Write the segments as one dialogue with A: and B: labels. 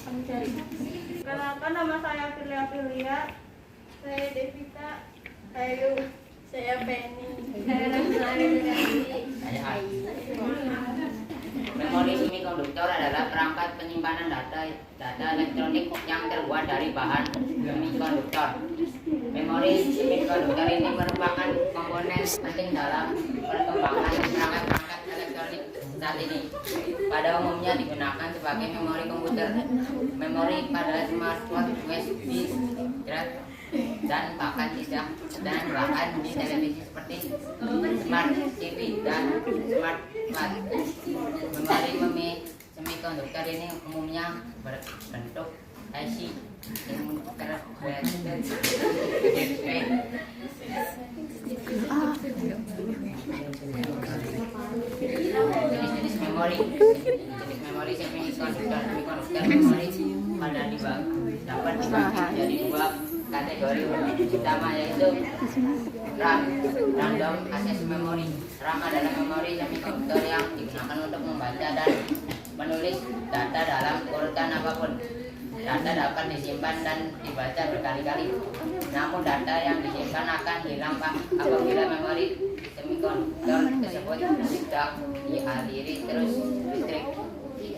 A: Kenalkan, nama saya Filia.
B: Saya Devita.
A: Saya Yu.
B: Saya Penny.
A: Saya Rasnari.
C: Saya Ayu. Memori semikonduktor adalah perangkat penyimpanan data elektronik yang terbuat dari bahan semikonduktor. Memori semikonduktor ini merupakan komponen penting dalam perkembangan perangkat-perangkat elektronik saat ini. Pada umumnya digunakan sebagai memori komputer, memori pada smartphone, USB drive, dan bahkan di televisi seperti smart TV dan smart plat. Memori semikonduktor ini umumnya berbentuk IC integrated circuit. Jenis memori semikonduktor memori dapat dibagi menjadi dua kategori utama, yaitu RAM, random access memory. RAM adalah memori semikonduktor yang digunakan untuk membaca dan menulis data dalam urutan apapun. Data dapat disimpan dan dibaca berkali-kali. Namun data yang disimpan akan hilang apabila memori semikonduktor tersebut tidak dialiri terus listrik.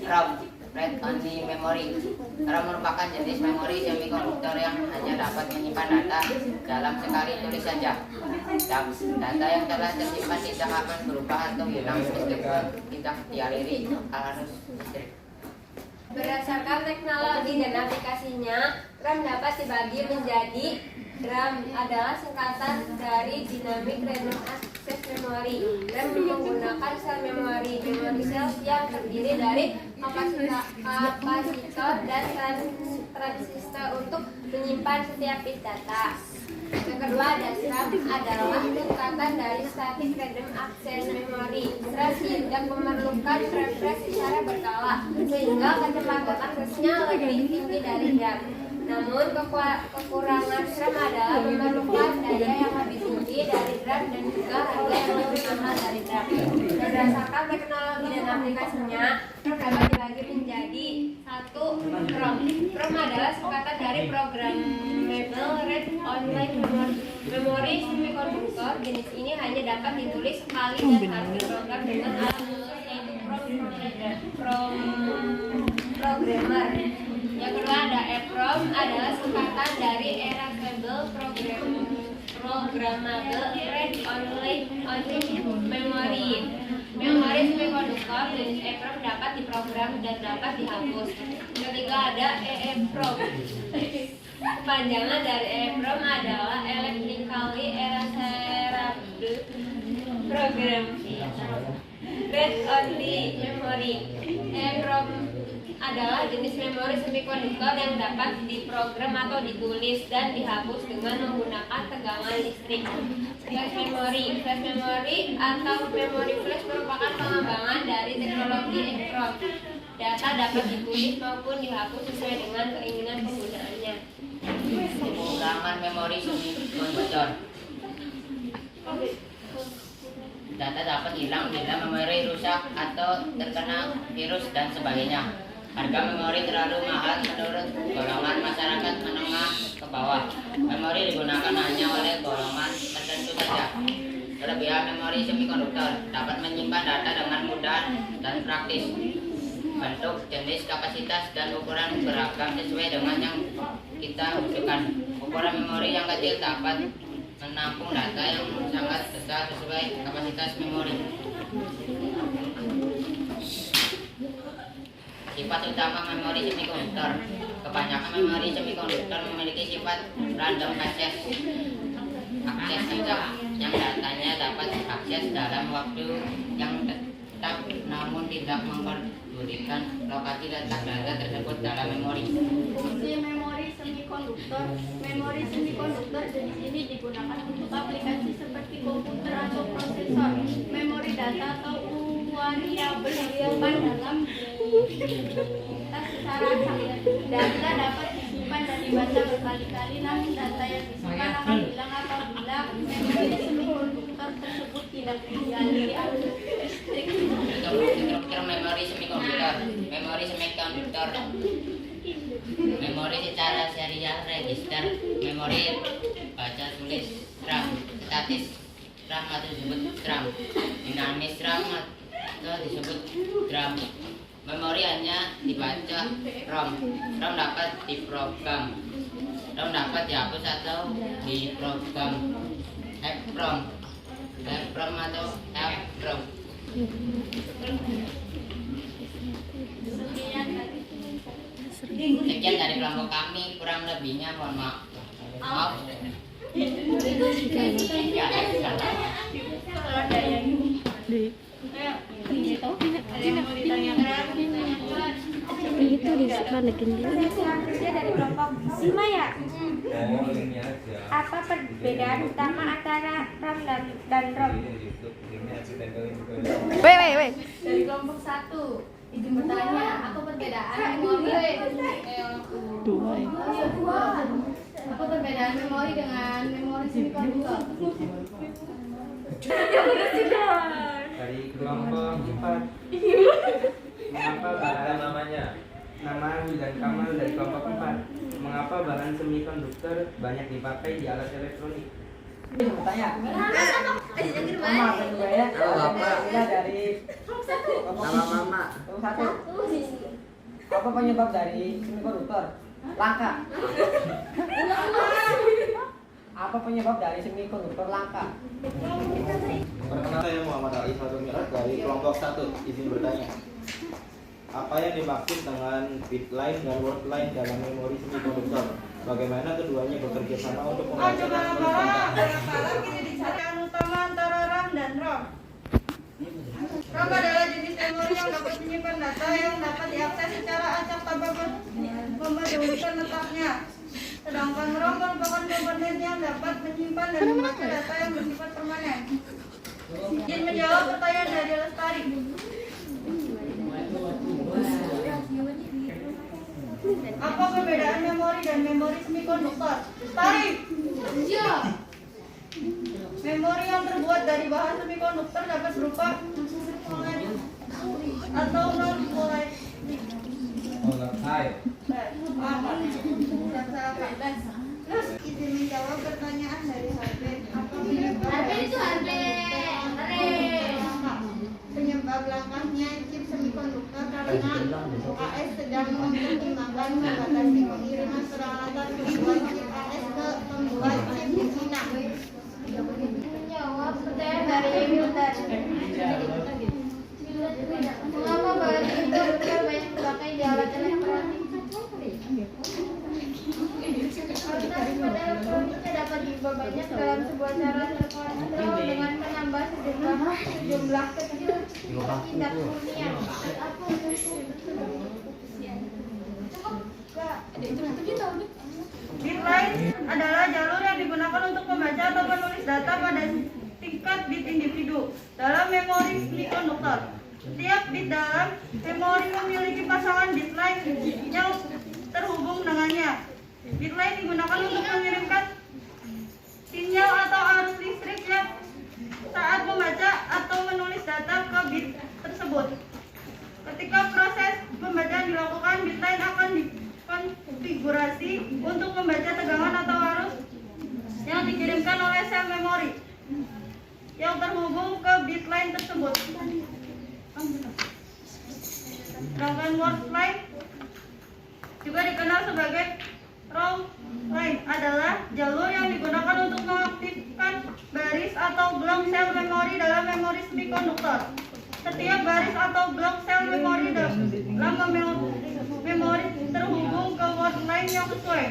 C: ROM, Read Only Memory. ROM merupakan jenis memori semikonduktor yang hanya dapat menyimpan data dalam sekali tulis saja. Data yang telah tersimpan tidak akan berubah atau hilang meskipun tidak dialiri arus listrik.
B: Berdasarkan teknologi dan aplikasinya, RAM dapat dibagi menjadi RAM adalah singkatan dari Dynamic Random Access Memory. RAM menggunakan sel memori sel yang terdiri dari kapasitor dan transistor untuk menyimpan setiap bit data. Yang kedua, DRAM adalah singkatan dari Static Random Access Memory. RAM tidak memerlukan refresh secara berkala, sehingga kecepatan aksesnya lebih tinggi dari DRAM. Namun kekurangan RAM adalah memerlukan daya yang lebih tinggi dari DRAM dan juga harga yang lebih mahal dari DRAM. Berdasarkan teknologi dan aplikasinya, RAM dapat dibagi menjadi satu, PROM. PROM adalah singkatan dari Programmable Read Only Memory. Memori semikonduktor jenis ini hanya dapat ditulis sekali dan harus diprogram dengan alat khusus, yaitu programmer. Yang kedua ada EPROM, adalah singkatan dari Erasable Programmable Read Only Memory. Memori semikonduktor jenis EPROM dapat diprogram dan dapat dihapus. Ketiga ada EEPROM. Kepanjangan dari EEPROM adalah Electrically Erasable Program Read Only Memory. EEPROM adalah jenis memori semikonduktor yang dapat diprogram atau ditulis dan dihapus dengan menggunakan tegangan listrik. Flash memory atau memori flash merupakan pengembangan dari teknologi EEPROM. Data dapat ditulis maupun dihapus sesuai dengan keinginan penggunaannya.
C: Kekurangan memori semikonduktor. Data dapat hilang bila memori rusak atau terkena virus dan sebagainya. Harga memori terlalu mahal menurut golongan masyarakat menengah ke bawah. Memori digunakan hanya oleh golongan tertentu saja. Kelebihan memori semikonduktor dapat menyimpan data dengan mudah dan praktis. Bentuk, jenis, kapasitas, dan ukuran beragam sesuai dengan yang kita butuhkan. Ukuran memori yang kecil dapat menampung data yang sangat besar sesuai kapasitas memori. Sifat utama memori semikonduktor. Kebanyakan memori semikonduktor memiliki sifat random access saja, yang datanya dapat diakses dalam waktu yang tetap namun tidak memperdulikan lokasi letak data tersebut dalam memori.
A: Fungsi memori semikonduktor. Memori semikonduktor jenis ini digunakan untuk aplikasi seperti komputer atau prosesor. Memori data atau variabel disimpan dalam secara cair. Data dapat disimpan dan dibaca berkali-kali, namun data yang disimpan akan hilang apabila memori semikonduktor tersebut tidak dialiri arus listrik.
C: Memori semikonduktor area register memori baca tulis RAM, statis RAM atau disebut RAM, dinamis RAM atau disebut DRAM. Memori hanya dibaca ROM. ROM dapat diprogram. ROM dapat dihapus atau diprogram. EEPROM, EEPROM atau EEPROM. Sekian dari kelompok kami, kurang lebihnya mohon maaf. Maaf.
A: Kalau ada yang
D: itu disebalikin dulu.
B: Selanjutnya dari kelompok 5 ya. Apa perbedaan utama antara RAM dan ROM?
D: Wait.
A: dari kelompok 1 izin bertanya apa perbedaan memori apa perbedaan memori dengan memori semikonduktor?
E: Dari kelompok 4 mengapa bahan nama dan Kamal dari kelompok 4 mengapa bahan semikonduktor banyak dipakai di alat elektronik?
F: Bertanya. Mama kedua ya. Kita dari
E: Nama mama.
F: satu. Apa penyebab dari semikonduktor langka? Apa penyebab dari semikonduktor langka?
G: Perkenalkan, saya Muhammad Ali Fatul Mi'raj dari kelompok 1. Izin bertanya, apa yang dimaksud dengan bit line dan word line dalam memori semikonduktor? Bagaimana keduanya bekerja sama untuk membaca dan menulis data?
H: Kini dicarikan utama antara RAM dan ROM. ROM adalah jenis memori yang dapat menyimpan data yang dapat diakses secara acak tanpa memedulikan letaknya. Sedangkan ROM merupakan komponen yang dapat menyimpan dan membaca data yang bersifat permanen. Izin menjawab pertanyaan dari Lestari. Apa perbedaan memori dan memori semikonduktor? Lestari. Memori yang terbuat dari bahan semikonduktor dapat berupa atau non volatile. Terus izin menjawab pertanyaan dari Harvey. Apa penyebab langkahnya chip semikonduktor? Karena AS sedang mempertimbangkan membatasi pengiriman peralatan pembuat chip AS ke pembuat chip di Cina.
A: Menjawab pertanyaan dari Mildan. Mengapa bahan semikonduktor banyak dipakai di alat elektronik? Kualitas pada elektroniknya dapat diubah banyak dalam sebuah cara terkontrol dengan menambah sejumlah kecil tindak murnian.
H: Bit line adalah jalur yang digunakan untuk membaca atau menulis data pada tingkat bit individu dalam memori semikonduktor. Setiap bit dalam memori memiliki pasangan bit line yang terhubung dengannya. Bit line digunakan untuk mengirimkan sinyal atau arus listrik yang saat membaca atau menulis data ke bit tersebut. Ketika proses pembacaan dilakukan, bit line akan dikonfigurasi untuk membaca tegangan atau arus yang dikirimkan oleh sel memori yang terhubung ke bit line tersebut. Sedangkan word line juga dikenal sebagai row line adalah jalur yang digunakan untuk mengaktifkan baris atau blok sel memori dalam memori semikonduktor. Setiap baris atau blok sel memori dalam memori terhubung ke word line yang sesuai.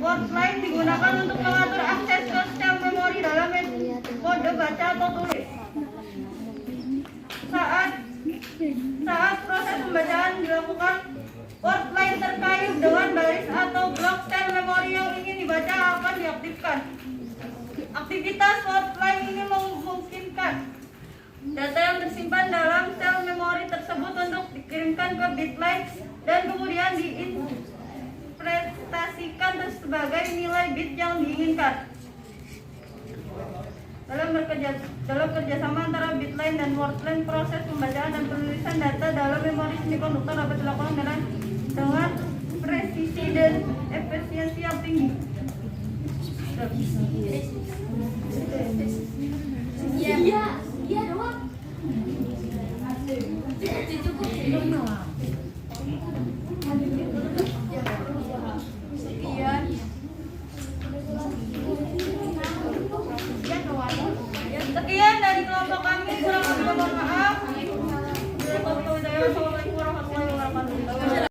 H: Word line digunakan untuk mengatur akses ke sel memori dalam mode baca atau tulis. Saat proses pembacaan dilakukan, word line terkait dengan baris atau blok sel memori yang ingin dibaca akan diaktifkan. Aktivitas word line ini memungkinkan data yang tersimpan dalam sel memori tersebut untuk dikirimkan ke bit line dan kemudian diinterpretasikan sebagai nilai bit yang diinginkan. Dalam kerjasama antara bit line dan word line, proses pembacaan dan penulisan data dalam memori semikonduktor dapat dilakukan dengan presisi dan efisiensi yang tinggi.
A: Iya.